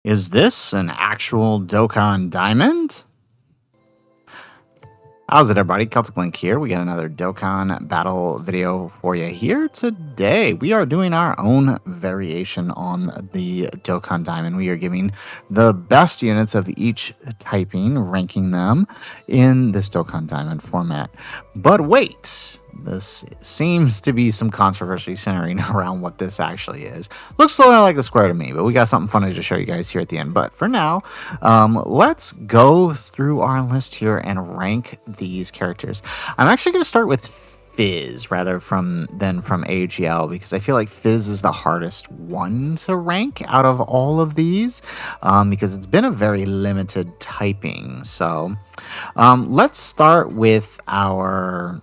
Is this an actual Dokkan Diamond? How's it, everybody? Celtic Link here. We got another Dokkan Battle video for you here today. We are doing our own variation on the Dokkan Diamond. We are giving the best units of each typing, ranking them in this Dokkan Diamond format. But wait, this seems to be some controversy centering around what this actually is. Looks a little like a square to me, but we got something funny to show you guys here at the end. But for now, let's go through our list here and rank these characters. I'm actually going to start with Fizz rather than from AGL, because I feel like Fizz is the hardest one to rank out of all of these, because it's been a very limited typing. So let's start with our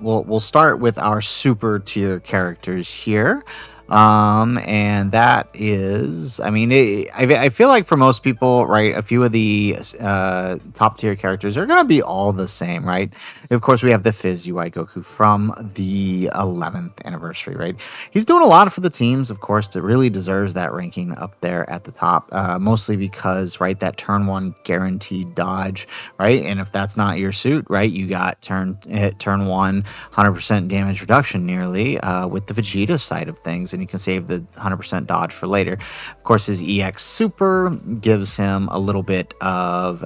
we'll start with our super tier characters here. And that is, I mean, I feel like for most people, right, a few of the top tier characters are going to be all the same, right? Of course, we have the Fizz UI Goku from the 11th anniversary, right? He's doing a lot for the teams, of course. It really deserves that ranking up there at the top, mostly because, right, that turn one guaranteed dodge, right? And if that's not your suit, right, you got turn one 100% damage reduction nearly with the Vegeta side of things, and you can save the 100% dodge for later. Of course, his EX Super gives him a little bit of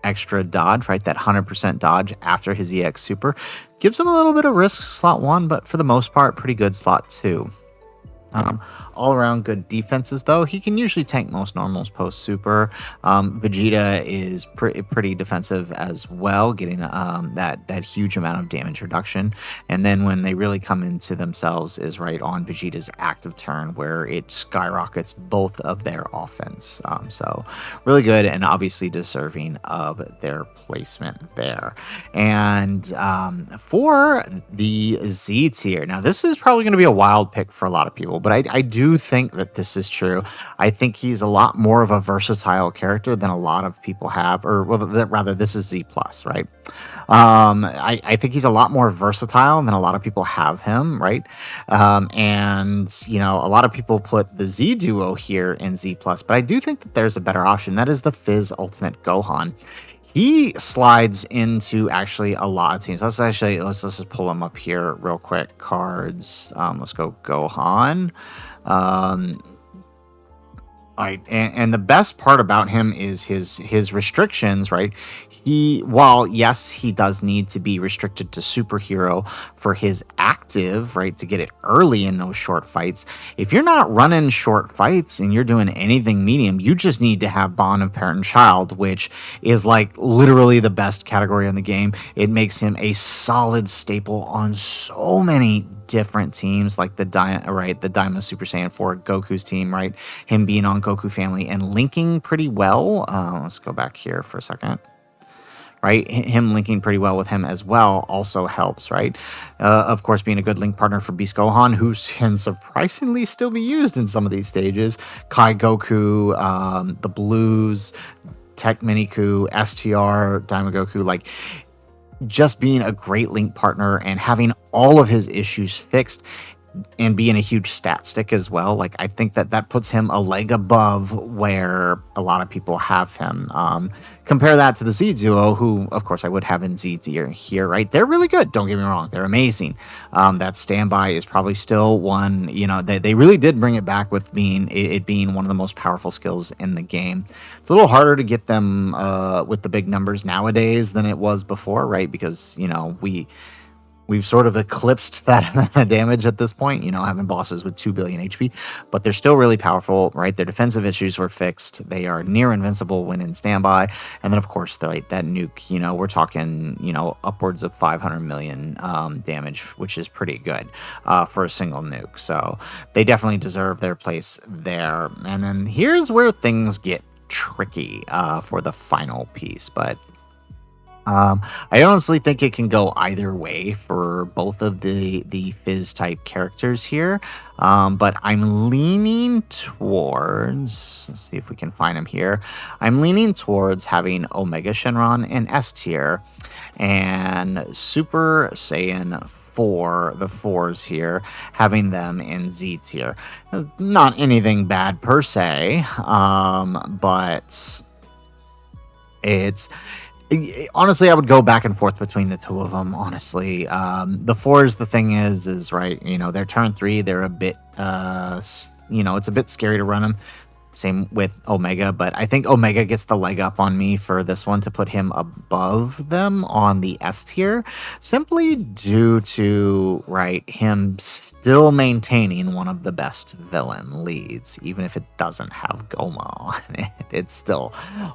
extra dodge, right? That 100% dodge after his EX Super gives him a little bit of risk slot 1, but for the most part, pretty good slot 2. All around good defenses, though. He can usually tank most normals post super. Vegeta is pretty defensive as well, getting that huge amount of damage reduction. And then when they really come into themselves is right on Vegeta's active turn, where it skyrockets both of their offense. So really good, and obviously deserving of their placement there. And for the Z tier, now this is probably going to be a wild pick for a lot of people, but I do think that this is true. I think he's a lot more of a versatile character than a lot of people have, or well, rather, this is Z plus, right? I think he's a lot more versatile than a lot of people have him, right? And you know, a lot of people put the Z duo here in Z plus, but I do think that there's a better option. That is the Fizz Ultimate Gohan. He slides into actually a lot of teams. Let's just pull him up here real quick. Cards. Let's go Gohan. Right, and the best part about him is his restrictions, right? While yes, he does need to be restricted to superhero for his active, right, to get it early in those short fights. If you're not running short fights and you're doing anything medium, you just need to have Bond of Parent and Child, which is like literally the best category in the game. It makes him a solid staple on so many different teams, like the Daima Super Saiyan 4 Goku's team, right? Him being on Goku Family and linking pretty well. Let's go back here for a second. Right, him linking pretty well with him as well also helps, right? Of course, being a good link partner for Beast Gohan, who can surprisingly still be used in some of these stages. Kai Goku, the Blues, Tech Miniku, STR, Daima Goku, like just being a great link partner and having all of his issues fixed and being a huge stat stick as well. Like, I think that puts him a leg above where a lot of people have him. Compare that to the Z Duo, who, of course, I would have in Z tier here, right? They're really good. Don't get me wrong. They're amazing. That standby is probably still one, you know, they really did bring it back with it being one of the most powerful skills in the game. It's a little harder to get them with the big numbers nowadays than it was before, right? Because, you know, we've sort of eclipsed that amount of damage at this point, you know, having bosses with 2 billion HP, but they're still really powerful, right? Their defensive issues were fixed. They are near invincible when in standby. And then, of course, that nuke, you know, we're talking, you know, upwards of 500 million damage, which is pretty good for a single nuke. So they definitely deserve their place there. And then here's where things get tricky for the final piece, but I honestly think it can go either way for both of the Fizz type characters here, but I'm leaning towards, let's see if we can find him here. I'm leaning towards having Omega Shenron in S tier and Super Saiyan the fours here, having them in Z tier. Not anything bad per se, but it's honestly, I would go back and forth between the two of them. Honestly, the fours, the thing is right. You know, their turn 3, they're a bit, it's a bit scary to run them. Same with Omega, but I think Omega gets the leg up on me for this one to put him above them on the S tier, simply due to, right, him still maintaining one of the best villain leads. Even if it doesn't have Goma on it, it's still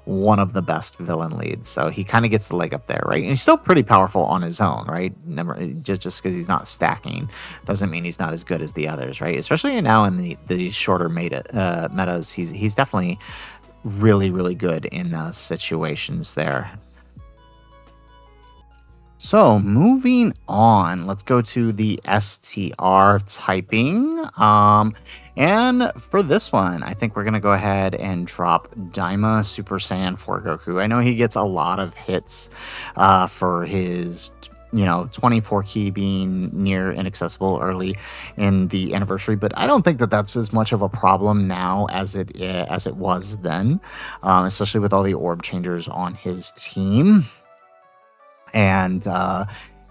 one of the best villain leads. So he kind of gets the leg up there, right? And he's still pretty powerful on his own, right? Never just because he's not stacking doesn't mean he's not as good as the others, right? Especially now in the shorter metas, he's definitely really, really good in situations there. So moving on, let's go to the STR typing. And for this one, I think we're going to go ahead and drop Daima Super Saiyan for Goku. I know he gets a lot of hits for his 24 key being near inaccessible early in the anniversary, but I don't think that that's as much of a problem now as it was then, especially with all the orb changers on his team. And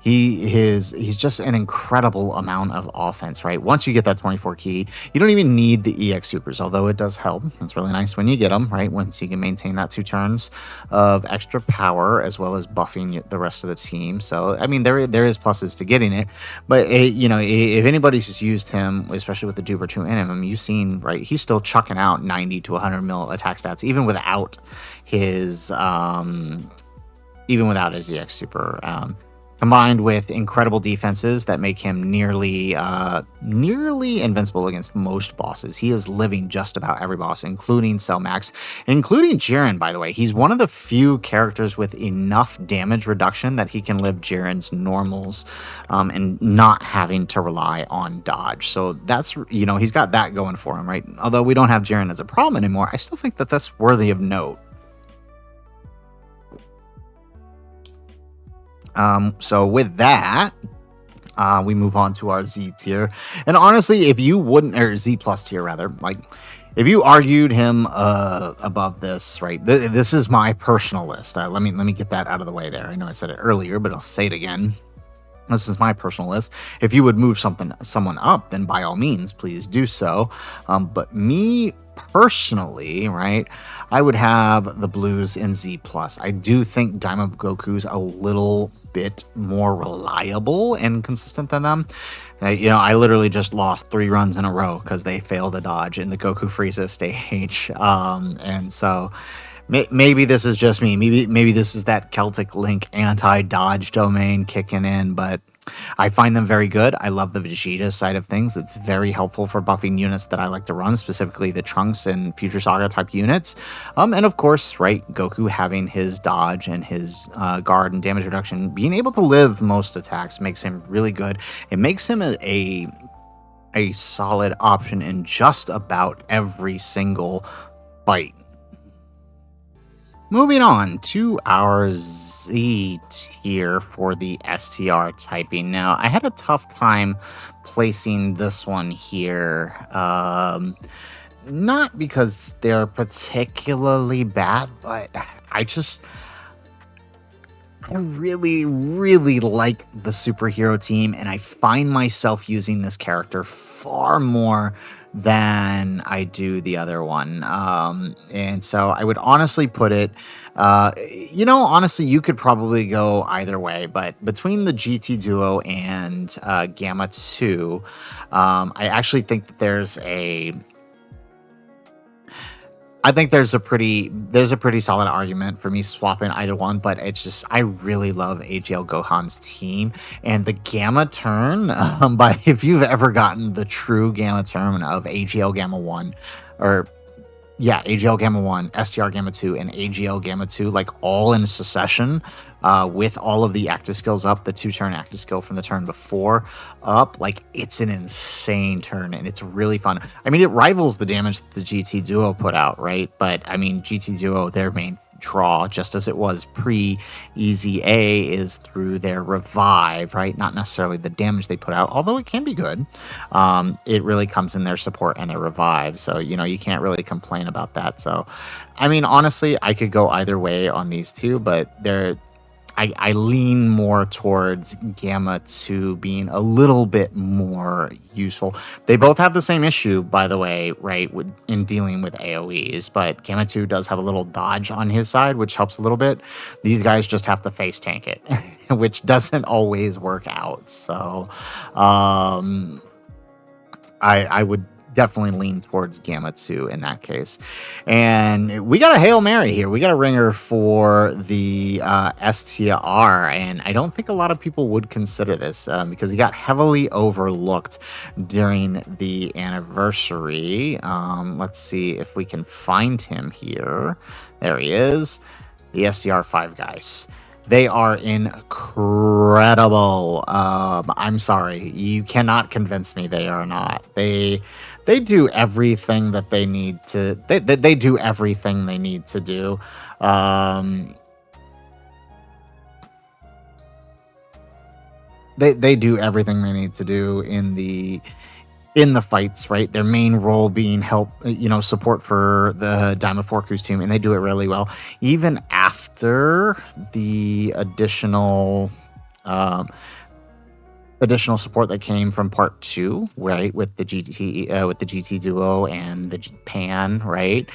he's just an incredible amount of offense, right? Once you get that 24 key, you don't even need the EX supers, although it does help. It's really nice when you get them, right? Once you can maintain that 2 turns of extra power, as well as buffing the rest of the team. So, I mean, there is pluses to getting it, but if anybody's just used him, especially with the Duper 2 in him, you've seen, right? He's still chucking out 90 to 100 mil attack stats, even without his EX super. Combined with incredible defenses that make him nearly invincible against most bosses. He is living just about every boss, including Cell Max, including Jiren, by the way. He's one of the few characters with enough damage reduction that he can live Jiren's normals and not having to rely on dodge. So that's, he's got that going for him, right? Although we don't have Jiren as a problem anymore, I still think that that's worthy of note. So with that, we move on to our Z tier. And honestly, if you wouldn't, or Z plus tier rather, like if you argued him above this, right? This is my personal list. Let me get that out of the way there. I know I said it earlier, but I'll say it again. This is my personal list. If you would move someone up, then by all means, please do so. But me personally, right, I would have the blues in Z+. I do think Daima Goku's a little bit more reliable and consistent than them. I literally just lost 3 runs in a row because they failed a dodge in the Goku Frieza stage. And so maybe this is just me. Maybe this is that Celtic Link anti-dodge domain kicking in, but I find them very good. I love the Vegeta side of things. It's very helpful for buffing units that I like to run, specifically the Trunks and Future Saga type units. And of course, right, Goku having his dodge and his guard and damage reduction, being able to live most attacks makes him really good. It makes him a solid option in just about every single fight. Moving on to our Z tier for the STR typing. Now, I had a tough time placing this one here. Not because they're particularly bad, but I really, really like the superhero team, and I find myself using this character far more than I do the other one. And so I would honestly put it, honestly, you could probably go either way, but between the GT Duo and Gamma 2, I actually think that there's a pretty solid argument for me swapping either one, but it's just, I really love AGL Gohan's team and the Gamma turn. But if you've ever gotten the true Gamma turn of AGL Gamma 1, AGL Gamma 1, STR Gamma 2, and AGL Gamma 2, like all in succession, with all of the active skills up, the 2-turn active skill from the turn before up, like it's an insane turn and it's really fun. I mean, it rivals the damage that the GT Duo put out, right? But I mean, GT Duo, draw, just as it was pre-Easy A, is through their revive, right? Not necessarily the damage they put out, although it can be good. It really comes in their support and their revive, so you can't really complain about that. So, I mean, honestly, I could go either way on these two, but I lean more towards Gamma 2 being a little bit more useful. They both have the same issue, by the way, right, in dealing with AoEs, but Gamma 2 does have a little dodge on his side, which helps a little bit. These guys just have to face tank it, which doesn't always work out. So I would definitely lean towards Gamma 2 in that case. And we got a Hail Mary here. We got a ringer for the STR, and I don't think a lot of people would consider this because he got heavily overlooked during the anniversary. Let's see if we can find him here. There he is. The STR 5 guys. They are incredible. I'm sorry. You cannot convince me they are not. They do everything that they need to. They do everything they need to do. They do everything they need to do in the fights, right? Their main role being help, support for the Diamond Forkers team, and they do it really well. Even after the additional support that came from part 2, right, with the GT duo and the Pan, right?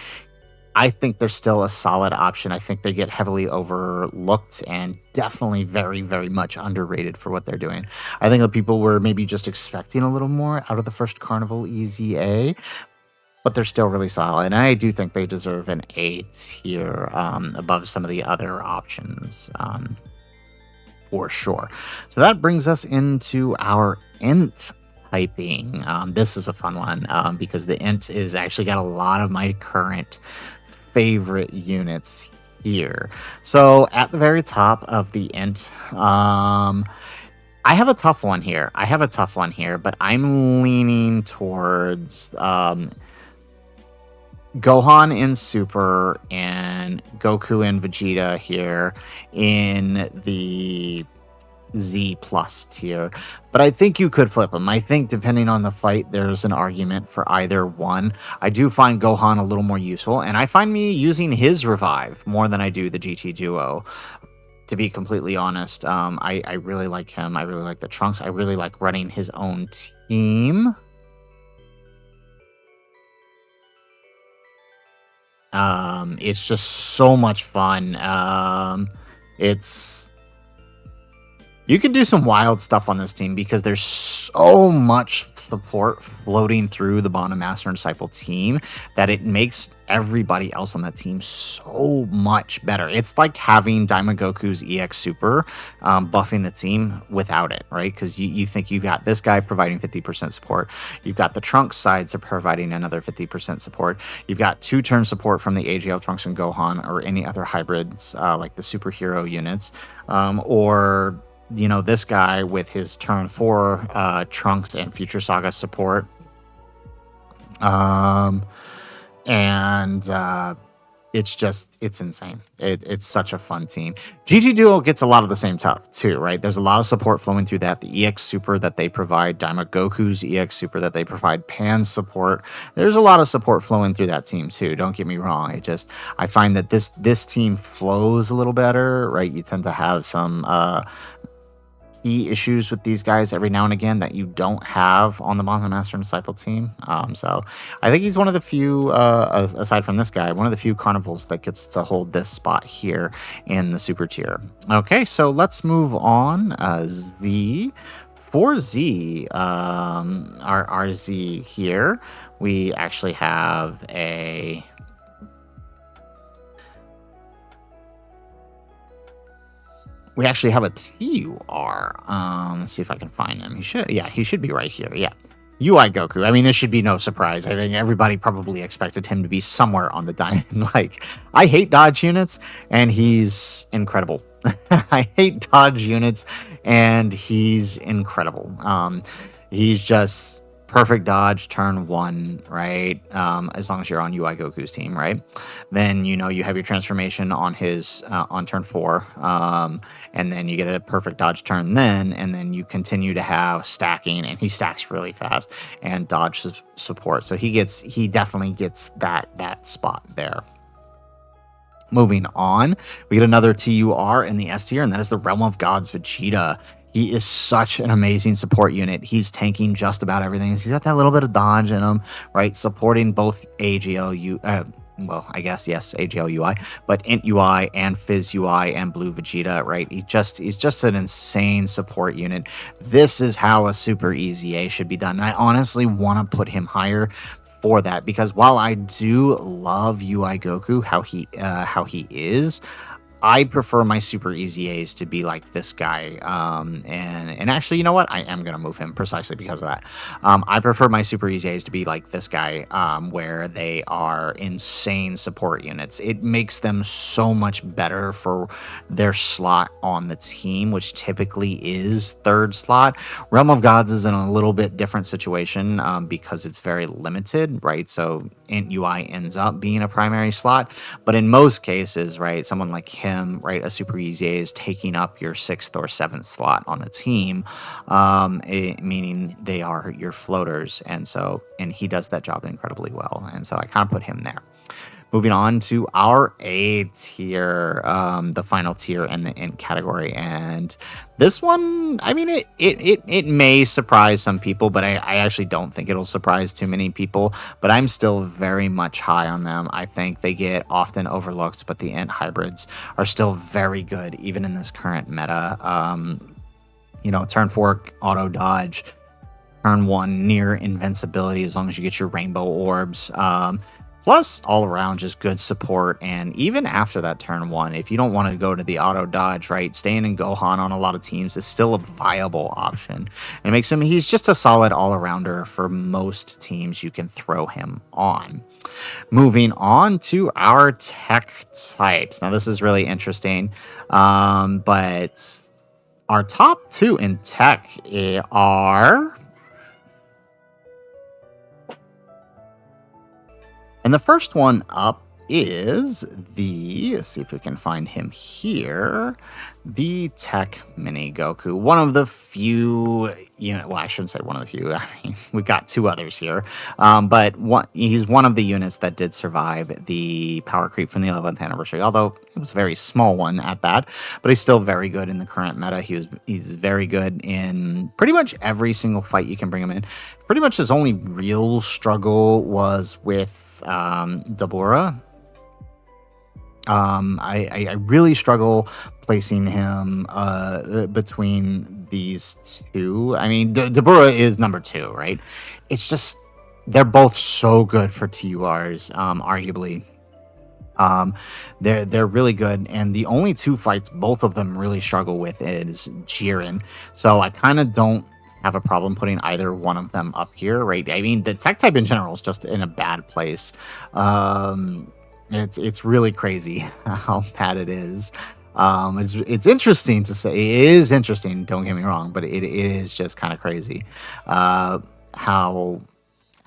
I think they're still a solid option. I think they get heavily overlooked and definitely very, very much underrated for what they're doing. I think that people were maybe just expecting a little more out of the first Carnival Easy A, but they're still really solid. And I do think they deserve an A tier above some of the other options for sure. So that brings us into our Int typing. This is a fun one because the Int is actually got a lot of my current favorite units here. So at the very top of the Int, I have a tough one here. But I'm leaning towards Gohan in Super and Goku and Vegeta here in the Z plus tier. But I think you could flip them. I think depending on the fight, there's an argument for either one. I do find Gohan a little more useful, and I find me using his revive more than I do the GT duo. To be completely honest, I really like him. I really like the Trunks. I really like running his own team. It's just so much fun. You can do some wild stuff on this team because there's so much support floating through the Bond Master and Disciple team that it makes everybody else on that team so much better. It's like having Diamond Goku's EX Super buffing the team without it, right? Because you think you've got this guy providing 50% support. You've got the Trunks sides are providing another 50% support. You've got 2-turn support from the AGL Trunks and Gohan or any other hybrids like the superhero units or this guy with his turn 4 Trunks and Future Saga support. It's insane. It's such a fun team. GT Duo gets a lot of the same stuff too, right? There's a lot of support flowing through that. The EX Super that they provide, Daima Goku's EX Super that they provide, Pan support. There's a lot of support flowing through that team too. Don't get me wrong. I find that this team flows a little better, right? You tend to have some key issues with these guys every now and again that you don't have on the Manga Master and Disciple team. So I think he's one of the few, aside from this guy, one of the few Carnivals that gets to hold this spot here in the super tier. Okay, so let's move on. For Z, our Z here, we actually have a... We actually have a TUR. Let's see if I can find him. He should be right here. Yeah. UI Goku. I mean, this should be no surprise. I think everybody probably expected him to be somewhere on the diamond. I hate dodge units, and he's incredible. I hate dodge units, and he's incredible. He's just perfect dodge turn 1, right? As long as you're on UI Goku's team, right? Then you have your transformation on his on turn 4, and then you get a perfect dodge turn and then you continue to have stacking, and he stacks really fast, and dodge support. So he definitely gets that spot there. Moving on, we get another TUR in the S tier, and that is the Realm of Gods Vegeta. He is such an amazing support unit. He's tanking just about everything. He's got that little bit of dodge in him, right? Supporting both AGLU, well, I guess, yes, AGL UI, but Int UI and Fizz UI and Blue Vegeta, right? He's just an insane support unit. This is how a Super Easy A should be done. And I honestly want to put him higher for that, because while I do love UI Goku, how he is, I prefer my Super Easy A's to be like this guy. And actually, you know what? I am going to move him precisely because of that. I prefer my Super Easy A's to be like this guy, where they are insane support units. It makes them so much better for their slot on the team, which typically is 3rd slot. Realm of Gods is in a little bit different situation, because it's very limited, right? So Int UI ends up being a primary slot. But in most cases, right, someone like him, right, a Super Easy A is taking up your 6th or 7th slot on the team, meaning they are your floaters, and he does that job incredibly well, and so I kind of put him there. Moving on to our A tier, the final tier in the Int category, and this one, I mean, it may surprise some people, but I actually don't think it'll surprise too many people. But I'm still very much high on them. I think they get often overlooked, but the Int hybrids are still very good, even in this current meta. Turn 4 auto dodge, turn 1 near invincibility as long as you get your rainbow orbs. Plus, all around, just good support. And even after that turn 1, if you don't want to go to the auto dodge, right, staying in Gohan on a lot of teams is still a viable option. And it makes him, he's just a solid all-arounder for most teams you can throw him on. Moving on to our tech types. Now, this is really interesting, but our top 2 in tech are... And the first one up is let's see if we can find him here, the Tech Mini Goku. One of the few, well, I shouldn't say one of the few. I mean, we've got 2 others here. But he's one of the units that did survive the power creep from the 11th anniversary, although it was a very small one at that. But he's still very good in the current meta. He's very good in pretty much every single fight you can bring him in. Pretty much his only real struggle was with Dabura. I really struggle placing him between these 2. I mean, Dabura is number 2, right? It's just they're both so good for TURs, arguably. They're really good, and the only 2 fights both of them really struggle with is Jiren. So I kind of don't have a problem putting either one of them up here, right? I mean, the tech type in general is just in a bad place. It's really crazy how bad it is. It's interesting to say. It is interesting, don't get me wrong, but it is just kind of crazy how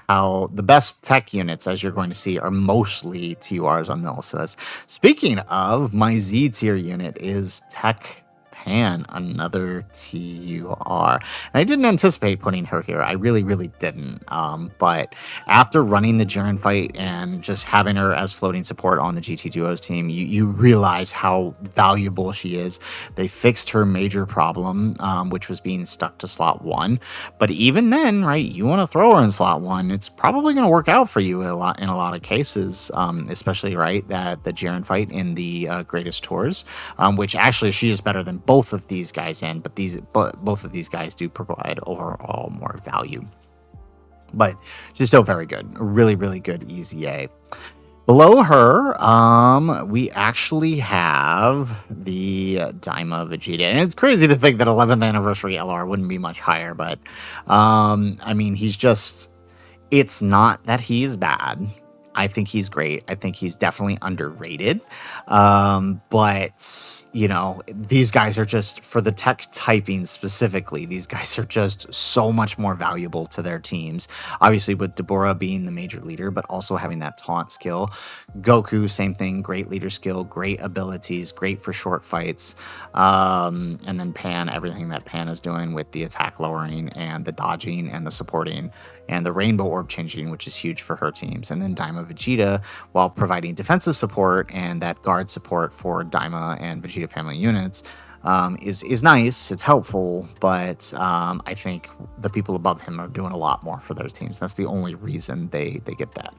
the best tech units, as you're going to see, are mostly TURs on those. So speaking of, my Z tier unit is Tech Pan, another TUR. And I didn't anticipate putting her here. I really didn't. But after running the Jiren fight and just having her as floating support on the GT Duos team, you realize how valuable she is. They fixed her major problem, which was being stuck to slot 1. But even then, right, you want to throw her in slot 1, it's probably going to work out for you in a lot of cases, especially, right, that the Jiren fight in the Greatest Tours, which actually she is better than both of these guys in, but both of these guys do provide overall more value. But she's still very good. Really good Easy A. Below her, we actually have the Daima Vegeta. And it's crazy to think that 11th anniversary LR wouldn't be much higher, but I mean, it's not that he's bad. I think he's great. I think he's definitely underrated. But, you know, these guys are just, for the tech typing specifically, these guys are just so much more valuable to their teams. Obviously, with Deborah being the major leader, but also having that taunt skill. Goku, same thing, great leader skill, great abilities, great for short fights. And then Pan, everything that Pan is doing with the attack lowering and the dodging and the supporting and the rainbow orb changing, which is huge for her teams. And then Daima Vegeta, while providing defensive support and that guard support for Daima and Vegeta family units, is nice. It's helpful, but I think the people above him are doing a lot more for those teams. That's the only reason they get that.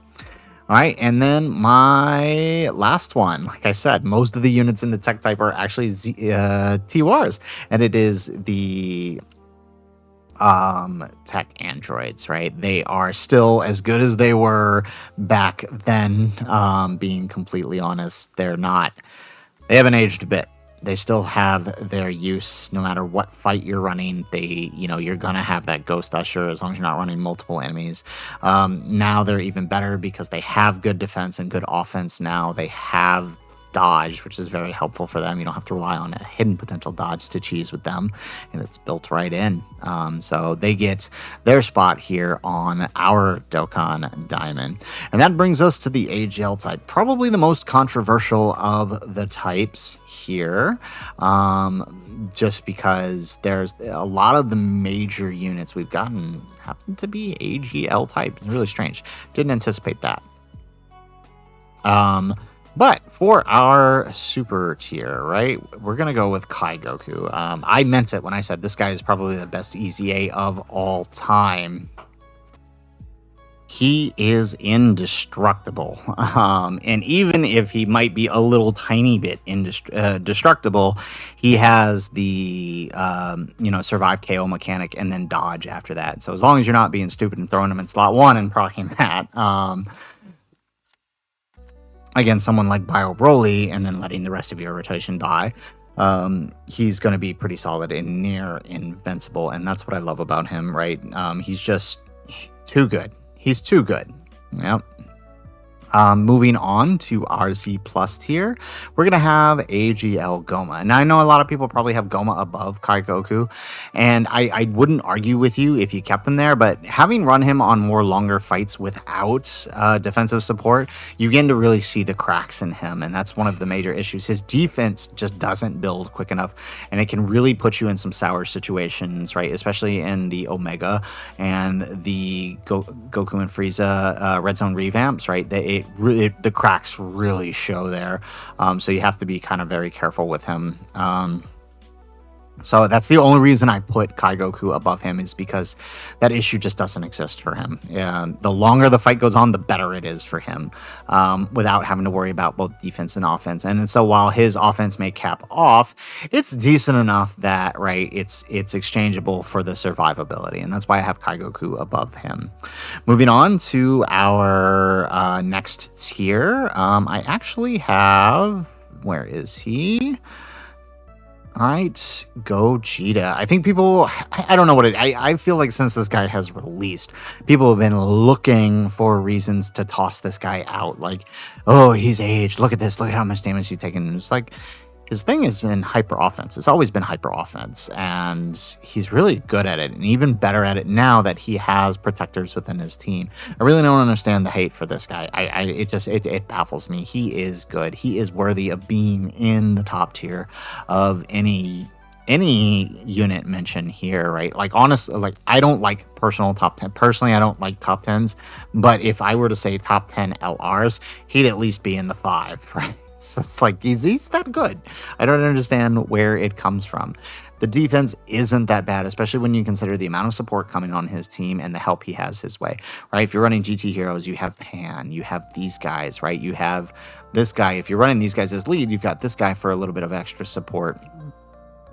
All right, and then my last one, like I said, most of the units in the tech type are actually TWRs, and it is the tech androids, right? They are still as good as they were back then. Being completely honest, they haven't aged a bit. They still have their use no matter what fight you're running. You're gonna have that Ghost Usher as long as you're not running multiple enemies. Now they're even better because they have good defense and good offense. Now they have dodge, which is very helpful for them. You don't have to rely on a hidden potential dodge to cheese with them, and it's built right in. So they get their spot here on our Dokkan Diamond. And that brings us to the AGL type, probably the most controversial of the types here, just because there's a lot of the major units we've gotten happen to be AGL type. It's really strange. Didn't anticipate that. But for our super tier, right, we're going to go with Kai Goku. I meant it when I said this guy is probably the best EZA of all time. He is indestructible. And even if he might be a little tiny bit indestructible, he has the, survive KO mechanic and then dodge after that. So as long as you're not being stupid and throwing him in slot 1 and proccing that, against someone like Bio Broly and then letting the rest of your rotation die, he's going to be pretty solid and near invincible. And that's what I love about him, right? He's just too good. He's too good. Yep. Moving on to our Z plus tier, we're going to have AGL Goma. And I know a lot of people probably have Goma above Kai Goku, and I wouldn't argue with you if you kept him there, but having run him on more longer fights without defensive support, you begin to really see the cracks in him, and that's one of the major issues. His defense just doesn't build quick enough, and it can really put you in some sour situations, right? Especially in the Omega and the Goku and Frieza Red Zone revamps, right? The cracks really show there, so you have to be kind of very careful with him. So that's the only reason I put Kai Goku above him, is because that issue just doesn't exist for him. The longer the fight goes on, the better it is for him, without having to worry about both defense and offense. And so while his offense may cap off, it's decent enough that, right, it's exchangeable for the survivability. And that's why I have Kai Goku above him. Moving on to our next tier, I actually have, where is he? All right, Gogeta. I think people, I don't know what I feel like since this guy has released, people have been looking for reasons to toss this guy out. Like, oh, he's aged. Look at this. Look at how much damage he's taken. And it's like, his thing has been hyper offense. It's always been hyper offense, and he's really good at it, and even better at it now that he has protectors within his team. I really don't understand the hate for this guy. It baffles me. He is good. He is worthy of being in the top tier of any unit mention here, right? Like, honestly, like, I don't like personal top 10. Personally, I don't like top 10s, but if I were to say top 10 LRs, he'd at least be in the 5, right? So it's like, he's that good. I don't understand where it comes from. The defense isn't that bad, especially when you consider the amount of support coming on his team and the help he has his way, right? If you're running GT Heroes, you have Pan, you have these guys, right? You have this guy. If you're running these guys as lead, you've got this guy for a little bit of extra support.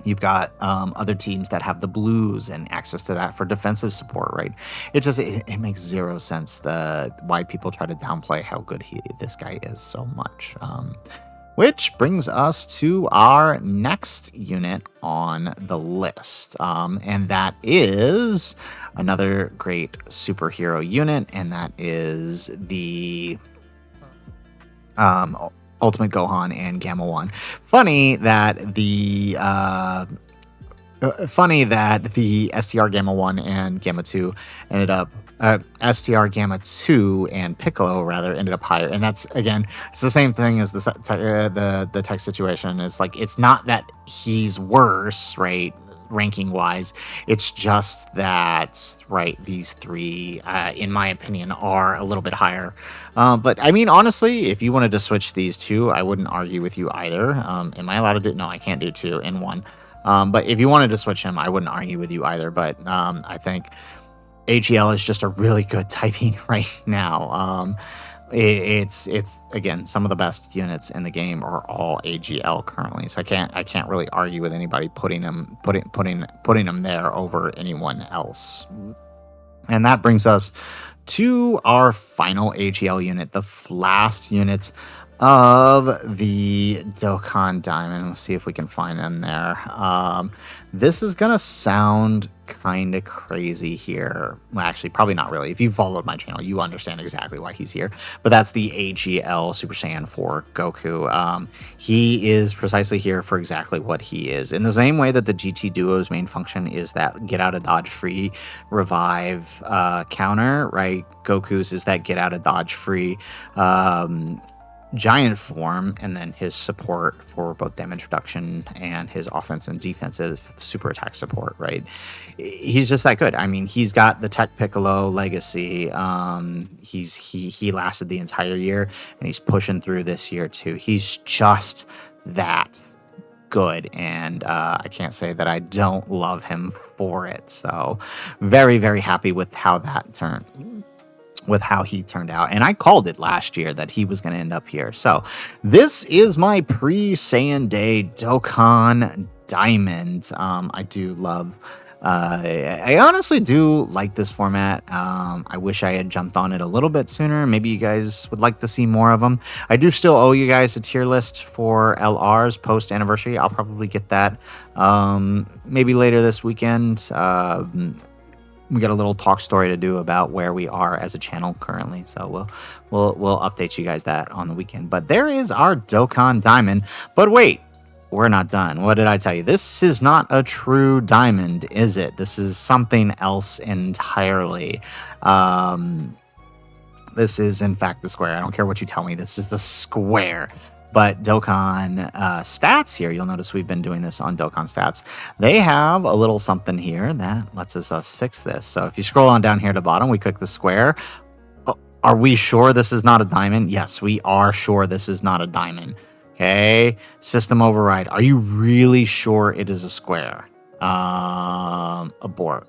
You've got other teams that have the blues and access to that for defensive support, right? It makes zero sense why people try to downplay how good this guy is so much. Which brings us to our next unit on the list, and that is another great superhero unit, and that is the um, Ultimate Gohan and Gamma 1. Funny that the STR Gamma 1 and Gamma 2 ended up STR Gamma 2 and Piccolo rather ended up higher. And that's, again, it's the same thing as the tech situation. It's like, it's not that he's worse, right, ranking wise. It's just that, right, these three, in my opinion, are a little bit higher. But I mean, honestly, if you wanted to switch these two, I wouldn't argue with you either. Am I allowed to do? No, I can't do two in one. But if you wanted to switch him, I wouldn't argue with you either. But I think AGL is just a really good typing right now. It's again, some of the best units in the game are all AGL currently, so I can't really argue with anybody putting them there over anyone else. And that brings us to our final AGL unit, the last unit of the Dokkan Diamond. Let's see if we can find them there. This is gonna sound kind of crazy here. Well, actually, probably not really. If you followed my channel, you understand exactly why he's here. But that's the AGL Super Saiyan 4 Goku. He is precisely here for exactly what he is. In the same way that the GT Duo's main function is that get out of dodge free revive counter, right? Goku's is that get out of dodge free giant form, and then his support for both damage reduction and his offense and defensive super attack support, right? He's just that good. I mean, he's got the Tech Piccolo legacy. He lasted the entire year, and he's pushing through this year too. He's just that good, and I can't say that I don't love him for it. So very, very happy with how he turned out. And I called it last year that he was going to end up here. So this is my pre-Saiyan Day Dokkan Diamond. I do love, I honestly do like this format. I wish I had jumped on it a little bit sooner. Maybe you guys would like to see more of them. I do still owe you guys a tier list for LRs post anniversary. I'll probably get that maybe later this weekend. We got a little talk story to do about where we are as a channel currently, so we'll update you guys that on the weekend. But there is our Dokkan Diamond. But wait, we're not done. What did I tell you? This is not a true diamond, is it? This is something else entirely. This is in fact the square. I don't care what you tell me. This is the square. But Dokkan stats here, you'll notice we've been doing this on Dokkan stats. They have a little something here that lets us fix this. So if you scroll on down here to the bottom, we click the square. Oh, are we sure this is not a diamond? Yes, we are sure this is not a diamond. Okay, system override. Are you really sure it is a square? Abort.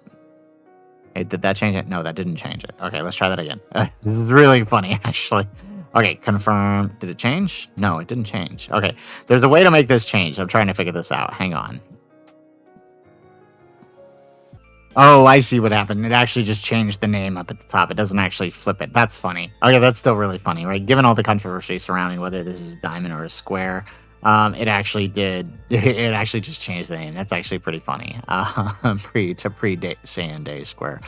Hey, did that change it? No, that didn't change it. Okay, let's try that again. This is really funny, actually. Okay, confirm. Did it change? No, it didn't change. Okay, there's a way to make this change. I'm trying to figure this out. Hang on. Oh, I see what happened. It actually just changed the name up at the top. It doesn't actually flip it. That's funny. Okay, that's still really funny, right? Given all the controversy surrounding whether this is a diamond or a square, it actually just changed the name. That's actually pretty funny. Saiyan Day Square.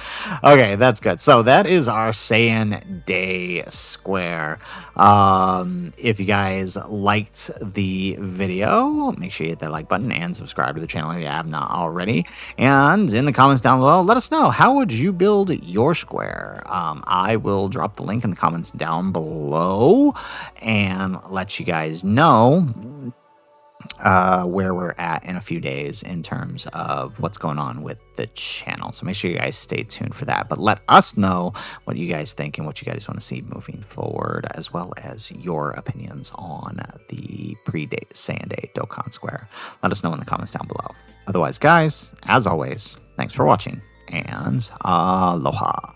Okay, that's good. So that is our Saiyan Day Square. If you guys liked the video, make sure you hit that like button and subscribe to the channel if you have not already. And in the comments down below, let us know, how would you build your square? I will drop the link in the comments down below and let you guys know where we're at in a few days in terms of what's going on with the channel. So make sure you guys stay tuned for that. But let us know what you guys think and what you guys want to see moving forward, as well as your opinions on the Saiyan Day Dokkan Square. Let us know in the comments down below. Otherwise, guys, as always, thanks for watching, and aloha.